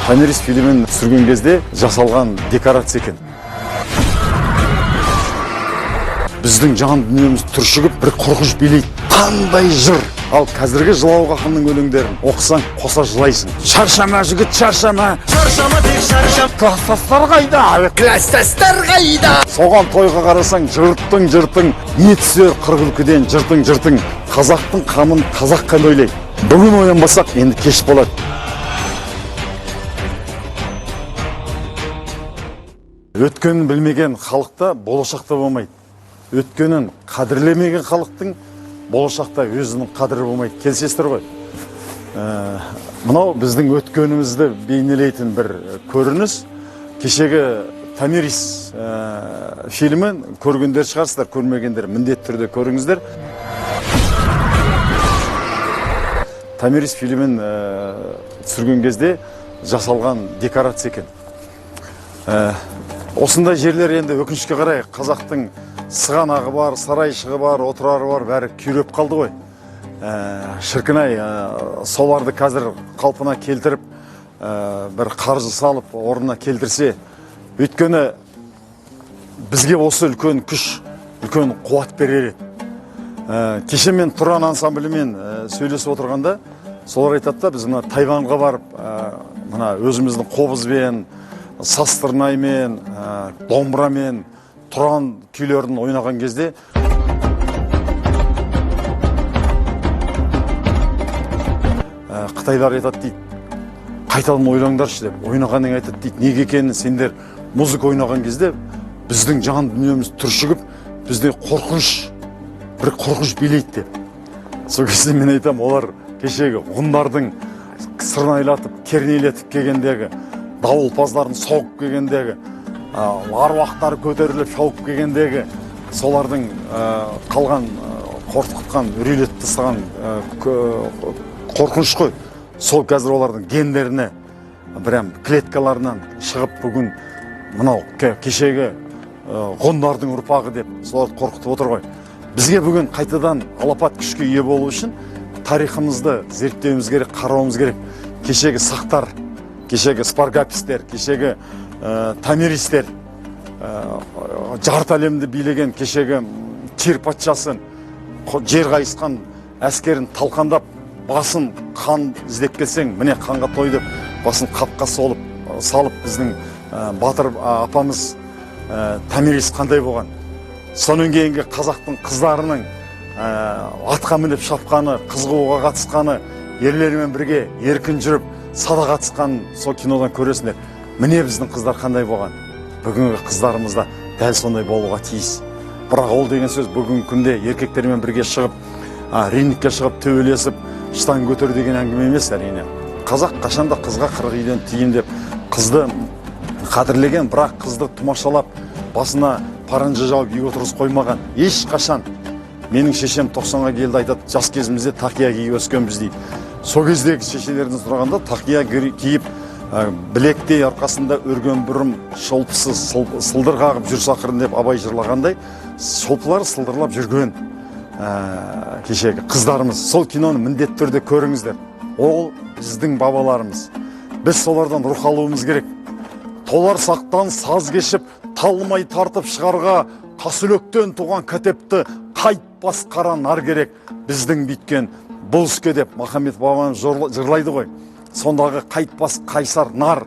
Томирис фильмін түсірген кезде жасалған декорация екен. Біздің жан дүниеміз түршігіп бір қорқыныш билейді. Қандай жыр! Ал қазіргі жылауық ақынның өлеңдерін оқысаң, қоса жылайсың. Шаршама жігіт, шаршама! Шаршама тек шаршама! Кластастар қайда? Кластастар қайда? Соған тойға қарасаң, жырттың, не түсер қыр күлкіден жыртың. Қазақтың қамын қазақ қана ойлайды. Бүгін оянбасақ, енді кеш болады. Өткенін білмеген халықта болашақта болмайды. Өткенін қадірлемеген халықтың болашақта өзінің қадірі болмайды. Келсестір ғой. Мынау біздің өткенімізді бейнелейтін бір көрініс. Кешегі Томирис фильмін көргендер шығарсыздар, көрмегендер міндетті түрде көріңіздер. Томирис фильмін түсірген кезде жасалған декорация екен. Осындай жерлер енді өкінішке қарай қазақтың сығанағы бар, сарайшығы бар, отырары бар, бәрі күйреп қалды ғой. Шіркінай, соларды қазір қалпына келтіріп, бір қаржы салып, орнына келтірсе, өйткені бізге осы үлкен күш, үлкен қуат берер еді. Кеше мен Тұран ансамблімен сөйлесіп отырғанда, солар айтады да, біз мына Тайваньға барып, мына өзіміздің қобызбен, састырнаймен, домбырамен, Тұран күйлерін ойнаған кезде Қытайлар айтады дейді, қайтадан ойлаңдаршы деп, ойнағанын айтады дейді, неге екенін сендер музыка ойнаған кезде біздің жан дүниеміз түршігіп, бізде бір қорқыныш билейді деп. Сол кезде мен айтам, олар кешегі ғұндардың сырнайлатып, кернейлетіп келгендегі, дауылпаздарын соғып келгендегі, аруақтары көтеріліп шауып келгендегі, солардың қалған, қорқытқан, үрейлетіп тастаған қорқыныш қой. Сол қазір олардың гендеріне, бірәм клеткаларынан шығып бүгін мынау кешегі ғұндардың ұрпағы деп соларды қорқытып отыр ғой. Бізге бүгін қайтадан алапат күшке ие болу үшін тарихымызды зерттеуіміз керек, қарауымыз керек. Кешегі сақтар, кешегі спаргапистер, кешегі Томиристер, жарты әлемді билеген кешегі Тир патшасын, жер қайысқан әскерін талқандап, басын қан іздеп келсең, міне қанға той деп, басын қапқа салып біздің батыр апамыз Томирис қандай болған. Сонан кейінгі қазақтың қыздарының атқа мініп шапқаны, қыз қууға қатысқаны, ерлермен бірге еркін жүріп, сада қатысқан сол кинодан көресіңдер. Міне біздің қыздар қандай болған. Бүгінгі қыздарымызда дәл сондай болуға тиіс. Бірақ ол деген сөз бүгінгі күнде еркектермен бірге шығып, рингке шығып, төбелесіп, штанг көтер деген әңгіме емес әрине. Қазақ қашанда қызға 40 үйден тиын деп қызды қадірлеген, бірақ қызды тұмашалап, басына паранжа жауып үй отырғызып қоймаған. Ешқашан. Менің шешем 90-ға келді, айтады, жас кезімізде тақия киіп өскенбіз дейді. Сол кездегі шешелердің сұрағанда тақия киіп, білектей арқасында өрген бүрім, шолпысы сылдыр қағып жүр сақырын деп Абай жырлағандай, шолпылар сылдырлап жүрген кешегі қыздарымыз. Сол киноны міндетті түрде көріңіздер. Ол біздің бабаларымыз. Біз солардан рух алуымыз керек. Толар сақтан саз кешіп, талмай тартып шығарға, қасөлектен туған кәтепті қайтпас қара нар керек. Біздің биткен бұл іске деп Махамбет бабамыз жырлайды ғой. Сондағы қайтпас қайсар нар,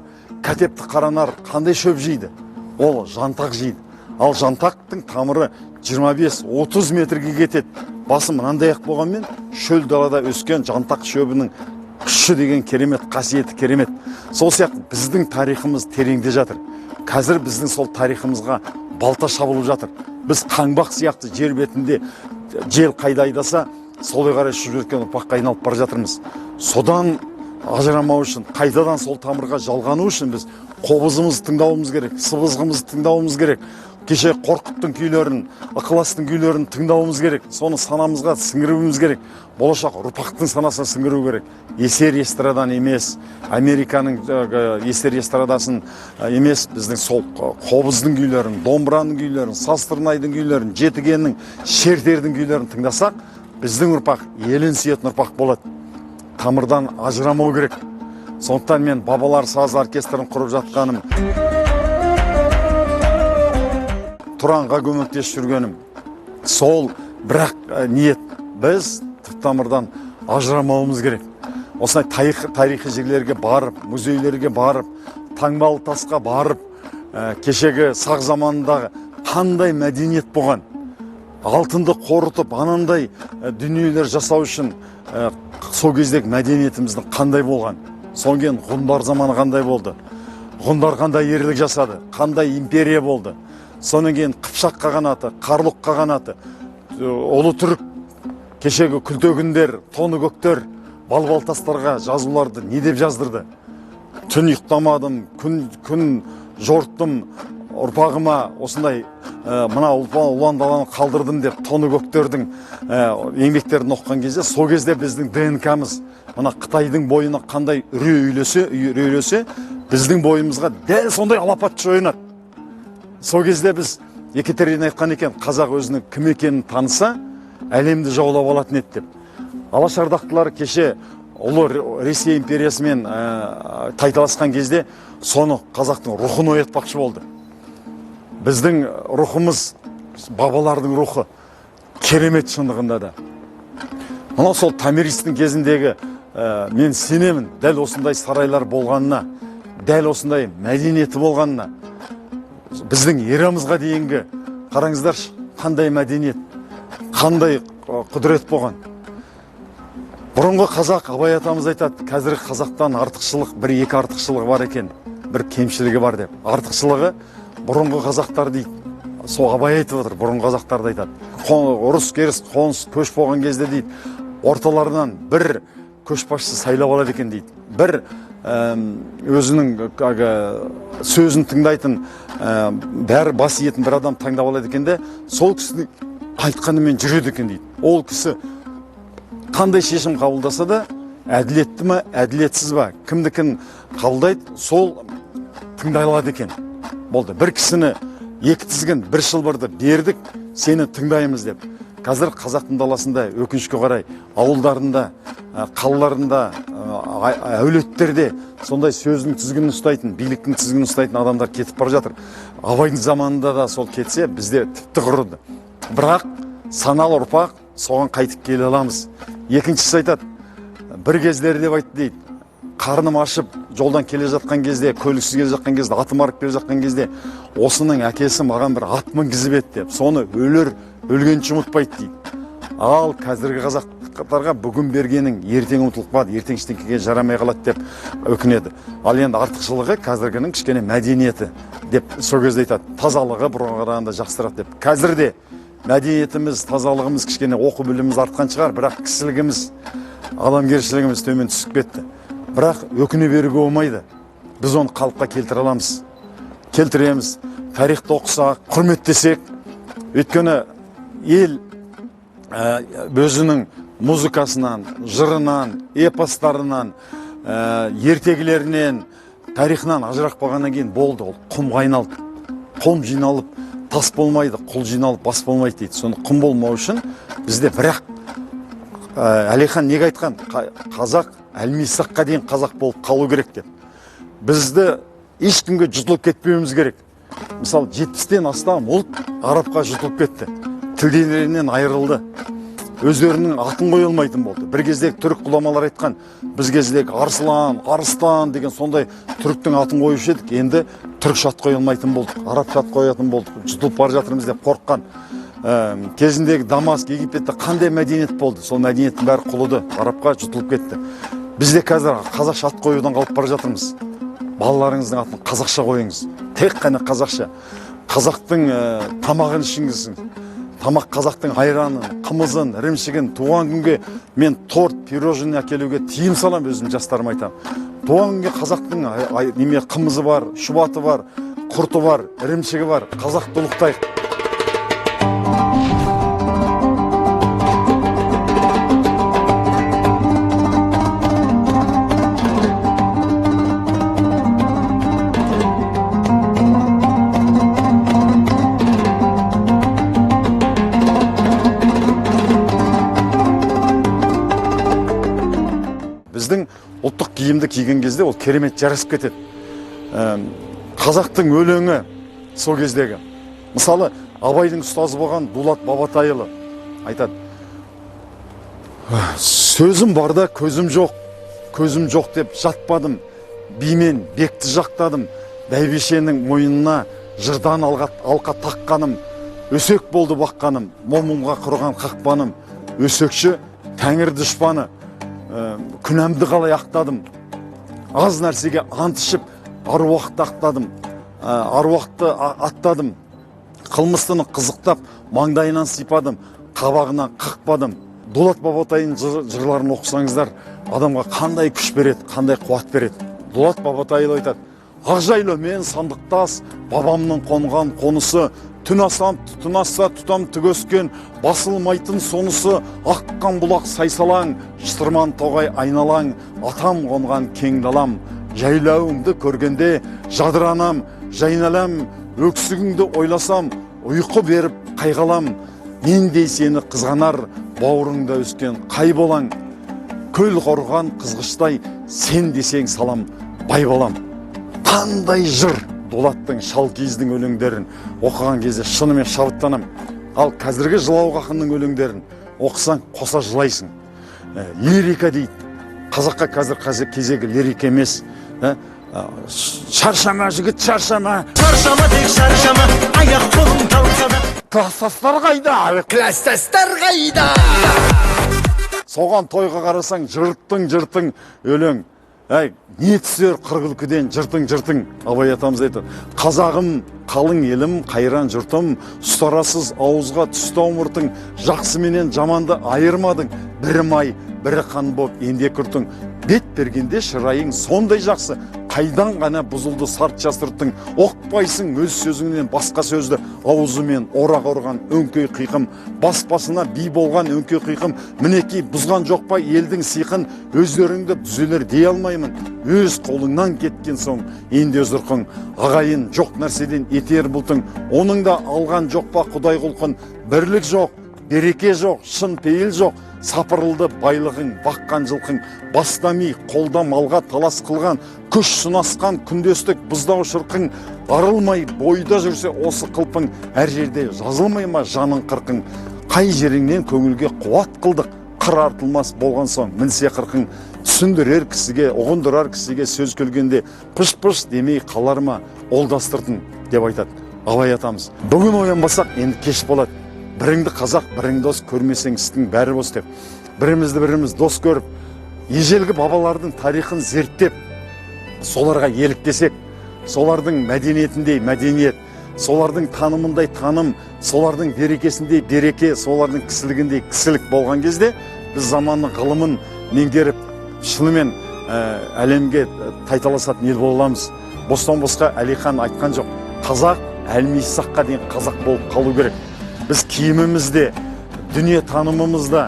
кәтепті қара нар қандай шөп жейді? Ол жантақ жейді. Ал жантақтың тамыры 25-30 метрге кетеді. Басы мынандай ақ болғанмен, шөл далада өскен жантақ шөбінің күші деген керемет, қасиеті керемет. Сол сияқты біздің тарихымыз тереңде жатыр. Қазір біздің сол тарихымызға балта шабылып жатыр. Біз қаңбақ сияқты жер бетінде жел қайда айдаса, солай қарай ұшып жүрген ұрпаққа айналып бара жатырмыз. Содан ажырамау үшін, қайтадан сол тамырға жалғану үшін біз қобызымызды тыңдауымыз керек, сыбызғымызды тыңдауымыз керек. Кеше Қорқыттың күйлерін, Ықыластың күйлерін тыңдауымыз керек. Соны санамызға сіңіруіміз керек. Болашақ ұрпақтың санасына сіңіру керек. Есер эстрадан емес, Американың есер эстрадасын емес, біздің сол қобыздың күйлерін, домбыраның күйлерін, састырнайдың күйлерін, жетігеннің, шертердің күйлерін тыңдасақ, біздің ұрпақ елін сүйетін ұрпақ болады. Тамырдан ажырамау керек. Сондықтан мен бабалар саз оркестрін құрып жатқаным, Тұранға көмектесіп жүргенім. Сол бірақ ниет, біз түп-тамырдан ажырамауымыз керек. Осындай тарихи жерлерге барып, музейлерге барып, таңбалы тасқа барып, кешегі сақ заманындағы қандай мәдениет болған, алтынды қорытып, анандай дүниелер жасау үшін сол кездегі мәдениетіміздің қандай болған. Содан кейін ғұндар заманы қандай болды, ғұндар қандай ерлік жасады, қандай империя болды. Содан кейін Қыпшақ қағанаты, Қарлұқ қағанаты, Ұлы Түрік, кешегі күлтегіндер, тоны көктер, балбал тастарға жазуларды не деп жаздырды. Түн ұйықтамадым, күн жорттым, ұрпағыма осындай мына ұлан даланы қалдырдым деп тоны көктердің еңбектерін оқыған кезде, сол кезде біздің ДНК-мыз мына Қытайдың бойына қандай үрей үйлесе, біздің бойымызға дәл сондай алапатшы ойнады. Сол кезде біз Екатерина айтқан екен, қазақ өзінің кім екенін таныса, әлемді жаулап алатын еді деп. Алашардақтылар кеше ұлы Ресей империясымен тайталасқан кезде соны қазақтың рухын оятпақшы болды. Біздің рухымыз, бабалардың рухы керемет шындығында да. Мына сол Томиристің кезіндегі мен сенемін, дәл осындай сарайлар болғанына, дәл осындай мәдениеті болғанына. Біздің ерамызға дейінгі қараңыздаршы, қандай мәдениет, қандай құдірет болған. Бұрынғы қазақ, Абай атамыз айтады, қазіргі қазақтан артықшылық, бір-екі артықшылығы бар екен, бір кемшілігі бар деп. Артықшылығы бұрынғы қазақтар дейді. Сол Абай айтып отыр, бұрынғы қазақтарды айтады. Ұрыс керіс, қоныс, көш болған кезде дейді, орталарынан бір көшбасшы сайлап алады екен дейді. Бір өзінің сөзін тыңдайтын, бәрі бас иетін бір адам таңдап алады екен де, сол кісінің айтқанымен жүреді екен дейді. Ол кісі қандай шешім қабылдаса да, әділетті ме, әділетсіз ба, кімдікін қабылдайды, сол тыңдай алады екен. Болды. Бір кісіні екі тізгін, бір шылбырды бердік, сені тыңдаймыз деп. Қазір қазақтың даласында өкінішке қарай ауылдарында, қалаларында, әулеттерде сондай сөздің тізгінін ұстайтын, биліктің тізгінін ұстайтын адамдар кетіп бара жатыр. Абайдың заманында да сол кетсе, бізде тіпті құрыды. Бірақ саналы ұрпақ соған қайтып келе аламыз. Екіншісі айтады, бір кездері деп айтты дейді, қарным ашып жолдан келе жатқан кезде, көліксіз келе жатқан кезде, атым арып келе жатқан кезде, осының әкесі маған бір ат мінгізіп еді деп, соны өлгенше ұмытпайды дейді. Ал қазіргі қазақтарға бүгін бергенің ертең ұмытылып қалады, ертең ештеңеге жарамай қалады деп өкінеді. Ал енді артықшылығы қазіргінің кішкене мәдениеті деп сол кезде айтады. Тазалығы бұрынға қарағанда жақсырақ деп. Қазірде мәдениетіміз, тазалығымыз, кішкене оқу біліміміз артқан шығар, бірақ кісілігіміз, адамгершілігіміз төмен түсіп кетті. Бірақ өкіне беруге болмайды. Біз оны қалыпқа келтіре аламыз. Келтіреміз. Тарихты оқысақ, құрметтесек, өйткені ел өзінің музыкасынан, жырынан, эпостарынан, ертегілерінен, тарихынан ажырақ болғаннан кейін болды. Ол құмға айналды. Құм жиналып, тас болмайды, құл жиналып, бас болмайды дейді. Соны құм болмау үшін бізде бірақ Әлихан неге айтқан? Қазақ әлмисаққа дейін қазақ болып қалу керек деп. Бізді ешкімге жұтылып кетпеуіміз керек. Мысалы, 70-тен астам ұлт арабқа жұтылып кетті. Тілдерінен айырылды. Өздерінің атын қоя алмайтын болды. Bir кездегі түрік ғұламалар айтқан, біз кездегі Арслан, Арыстан деген сондай түріктің атын қойушы едік. Енді түрікше ат қоя алмайтын болдық, арабша ат қоятын болдық. Жұтылып бара жатырмыз деп қорыққан. Кезіндегі Дамаск, Египетте қандай мәдениет болды? Сол мәдениеттің бәрі құлыды, арабқа жұтылып кетті. Бізде қазір қазақша ат қоюдан қалып бара жатырмыз. Балаларыңыздың атын қазақша қойыңыз. Тек қана қазақша. Қазақтың тамағын ішіңізсің. Тамақ қазақтың айранын, қымызын, ірімшігін, туған күнге мен торт, пирожный әкелуге тиым салам, өзім жастарыма айтам. Туған күнге қазақтың қымызы бар, шұбаты бар, құрты бар, ірімшігі бар. Қазақты ұлықтайық. Біздің ұлттық киімді киген кезде ол керемет жарасып кетеді. Қазақтың өлеңі сол кездегі. Мысалы, Абайдың ұстазы болған Дулат Бабатайұлы айтады: сөзім барда көзім жоқ деп жатпадым, бимен бекті жақтадым, бәйбешенің мойнына жырдан алқа таққаным, өсек болды баққаным, момынға құрған қақпаным, өсекші тәңір дұшпаны, күнәмді қалай ақтадым, аз нәрсеге ант ішіп аруақты аттадым, қылмыстыны қызықтап маңдайынан сипадым, қабағынан қақпадым. Дулат Бабатайдың жырларын оқысаңыздар, адамға қандай күш береді, қандай қуат береді. Дулат Бабатайұлы айтады: ақ жайлы мен сандықтас, бабамның қонған қонысы, түн асса тұтам түгескен, басылмайтын сонысы, аққан бұлақ сайсалаң, шытырман тоғай айналаң, атам қонған кең далам, жайлауыңды көргенде жадыранам, жайналам, өксігіңді ойласам, ұйқы беріп қайғалам, мендей сені қызғанар, бауырыңда өскен қай болаң, көл қорған қызғыштай, сен десең салам, бай балам. Қандай жыр! Дулаттың, Шалкиздің өлеңдерін оқыған кезде шынымен шабыттанам. Ал қазіргі жылауық ақынның өлеңдерін оқысаң қоса жылайсың. Лирика дейді. Қазаққа қазір кезегі лирика емес. Шаршама жігіт, шаршама. Шаршама тек шаршама, аяқ қолың талсада. Класстастар қайда? Класстастар қайда? Соған тойға қарасаң жыртың өлең. Не түсер қырғылкіден жыртың. Абай атамыз айтады: қазағым, қалың елім, қайран жұртым, ұстарасыз ауызға түстау мұртың, жақсы менен жаманды айырмадың, бірі май, бірі қан боп енде күртің, бет бергенде шырайың сондай жақсы, қайдан ғана бұзылды сарт жасырттың, оқпайсың өз сөзіңнен басқа сөзді, аузымен орақ ұрған өңкей қиқым, баспасына би болған өңкей қиқым, мінекей бұзған жоқ па елдің сиқын, өздеріңді түзелер дей алмаймын, өз қолыңнан кеткен соң енді өз ұрқың, ағайын жоқ нәрседен етер бұлтың, оның да алған жоқ па құдай құлқын, бірлік жоқ, береке жоқ, шын пейіл жоқ, сапырылды байлығың, баққан жылқың, бастами қолда малға талас қылған, күш сынасқан күндестік бұздау шырқың, арылмай бойда жүрсе осы қылпың, әр жерде жазылмай ма жаның қырқың, қай жеріңнен көңілге қуат қылдық, қыр артылмас болған соң мінсе қырқың, түсіндірер кісіге, ұғындырар кісіге сөз келгенде пыш-пыш демей қалар ма олдастырдың деп айтады Абай атамыз. Бүгін оянбасақ енді кеш болады. Біріңді қазақ, бірің дос көрмесең істің бәрі бос деп. Бірімізді біріміз дос көріп, ежелгі бабалардың тарихын зерттеп, соларға еліктесек, солардың мәдениетіндей мәдениет, солардың танымындай таным, солардың берекесіндей береке, солардың кісілігіндей кісілік болған кезде, біз заманның ғылымын меңгеріп, шынымен әлемге тайталасатын ел боламыз. Бостан босқа Әлихан айтқан жоқ. Қазақ әлмейсаққа дейін қазақ болып қалу керек. Біз киімімізде, дүние танымымызда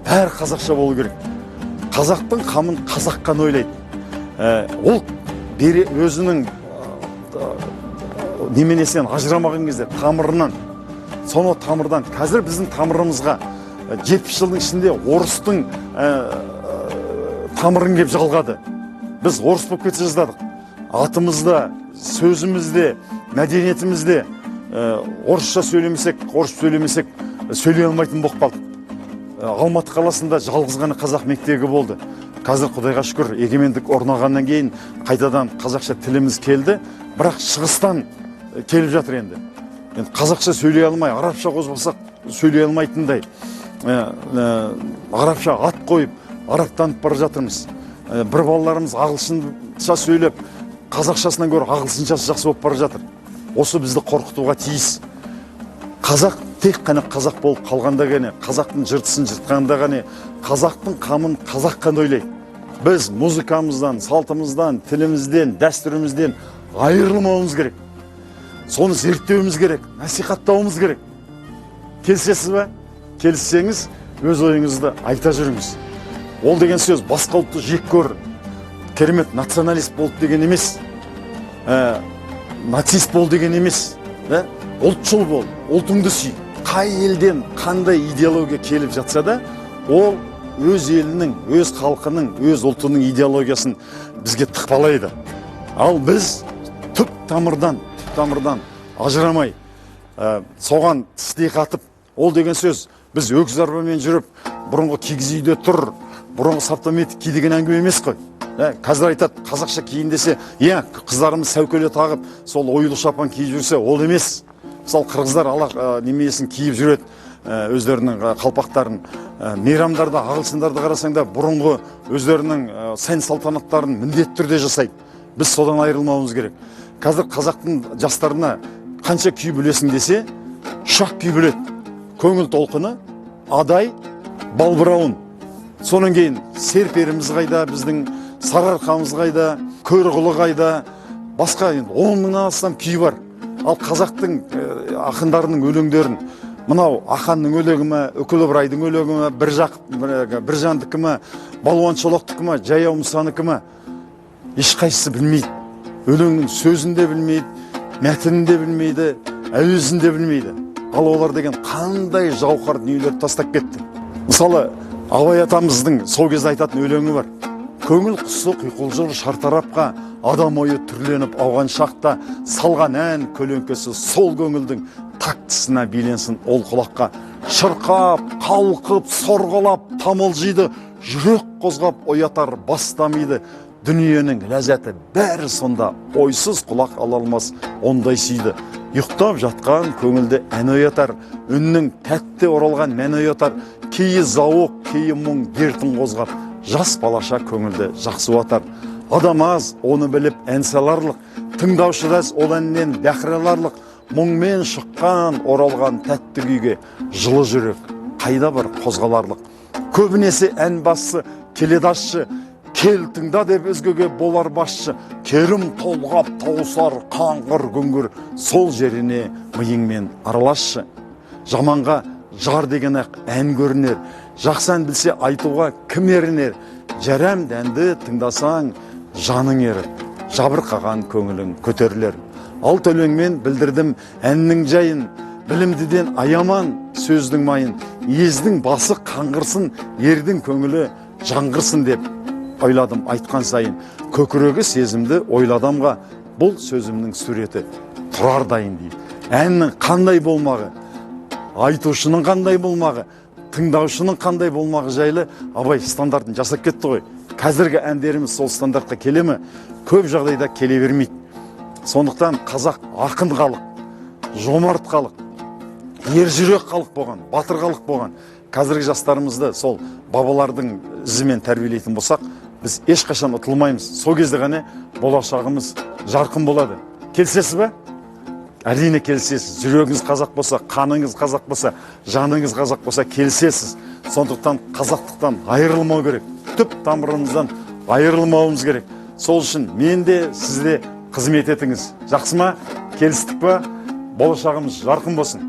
бәр қазақша болу керек. Қазақтың қамын қазақ қана ойлайды. Ол өзінің неменесінен ажырамаған кезде тамырынан, соны тамырдан, қазір біздің тамырымызға 70 жылдың ішінде орыстың тамырын кеп жалғады. Біз орыс болып кете жаздадық. Атымызда, сөзімізде, мәдениетімізде орысша сөйлемесек, сөйлей алмайтын болып қалдық. Алматы қаласында жалғыз ғана қазақ мектебі болды. Қазір Құдайға шүкір, егемендік орнағаннан кейін қайтадан қазақша тіліміз келді, бірақ шығыстан келіп жатыр енді. Қазақша сөйлей алмай, арабша қозбасақ сөйлей алмайтындай, арабша ат қойып, арабтанып бара жатырмыз. Бір балаларымыз ағылшынша сөйлеп, қазақшасынан гөрі ағылшыншасы жақсы болып бара жатыр. Осы бізді қорқытуға тиіс. Қазақ тек қана қазақ болып қалғанда ғана, қазақтың жыртысын жыртқанда ғана, қазақтың қамын қазақ қана ойлайды. Біз музыкамыздан, салтымыздан, тілімізден, дәстүрімізден айырылмауымыз керек. Соны зерттеуіміз керек, насихаттауымыз керек. Келісесіз бе? Келіссеңіз, өз ойыңызды айта жүріңіз. Ол деген сөз басқа ұлтты жек көр, керемет националист болды деген емес, нацист бол деген емес, ұлтшыл бол, ұлтыңды сүй. Қай елден қандай идеология келіп жатса да, ол өз елінің, өз халқының, өз ұлтының идеологиясын бізге тықпалайды. Ал біз түп тамырдан ажырамай, соған тістей қатып, ол деген сөз біз өгіз арбамен жүріп, бұрынғы кигіз үйде тұр, бұрынғы саптаметик ки деген әңгіме емес қой. Қазір айтады, қазақша киін десе, қыздарымыз сәукеле тағып, сол ойлы шапан киіп жүрсе, ол емес. Мысалы қырғыздар немесін киіп жүреді, өздерінің қалпақтарын. Мейрамдарда, ағылшындарды қарасаңда, бұрынғы өздерінің сән салтанаттарын міндетті түрде жасайды. Біз содан айырылмауымыз керек. Қазір қазақтың жастарына қанша күй білесің десе, шақ күй біледі. Көңіл толқыны, адай, балбырауын. Сонан кейін серперіміз қайда, біздің сарыарқамыз қайда, көрғылы қайда, басқа 10 мыңнан астам күй бар. Ал қазақтың ақындарының өлеңдерін, мынау Аханның өлеңі ме, Үкілі Ыбырайдың өлеңі ме, Біржандікі ме, Балуан Шолақтікі ме, Жаяу Мұсанікі ме, ешқайсысы білмейді. Өлеңнің сөзін де білмейді, мәтінін де білмейді, әуезін де білмейді. Ал олар деген қандай жауһар дүниелерді тастап кетті. Мысалы, Абай атамыздың сол кезде айтатын өлеңі бар. Көңіл құсы құйқылжыр шартарапқа, адам ойы түрленіп ауған шақта, салған ән көлеңкесі сол көңілдің тактысына биленсін ол құлаққа. Шырқап, қалқып, сорғалап, тамылжиды, жүрек қозғап оятар бастамайды. Дүниенің ләззаты бәрі сонда, ойсыз құлақ ала алмас ондай сүйді. Ұйықтап жатқан көңілді ән оятар, үннің тәтті оралған мән оятар, кейі зауық, кейі мұң дертін қозғап, жас балаша көңілді жақсы уатар. Адам аз, оны біліп ән саларлық, тыңдаушыдас ол әннен бәқіраларлық, мұңмен шыққан, оралған тәтті күйге жылы жүрек, қайда бар қозғаларлық. Көбінесе ән басшы, келедашшы, кел тыңда деп өзгеге болар басшы, керім толғап тауысар қаңғыр күңгір, сол жеріне миыңмен араласшы. Жаманға жар деген ақ ән көрінер, жақсы ән білсе айтуға кім ерінер, жарам дәнді тыңдасаң жаның еріп, жабырқаған көңілің көтерілер. Ал өлеңмен білдірдім әннің жайын, білімдіден аяман сөздің майын, ездің басы қаңғырсын, ердің көңілі жаңғырсын деп ойладым айтқан сайын. Көкірегі сезімді ойладамға, бұл сөзімнің суреті тұрар дайын дейді. Әннің қандай болмағы, айтушының қандай болмағы, тыңдаушының қандай болмағы жайлы Абай стандартын жасап кетті ғой. Қазіргі әндеріміз сол стандартқа келе ме? Көп жағдайда келе бермейді. Сондықтан қазақ ақын халық, жомарт халық, ержүрек халық болған, батыр халық болған. Қазіргі жастарымызды сол бабалардың ізімен тәрбиелейтін болсақ, біз ешқашан ұтылмаймыз. Сол кезде ғана болашағымыз жарқын болады. Келісесіз бе? Әрине келісесіз. Жүрегіңіз қазақ болса, қаныңыз қазақ болса, жаныңыз қазақ болса келісесіз. Сондықтан қазақтықтан айырылмау керек. Түп тамырымыздан айырылмауымыз керек. Сол үшін мен де, сіз де қызмет етіңіз. Жақсы ма? Келістік па? Болашағымыз жарқын болсын.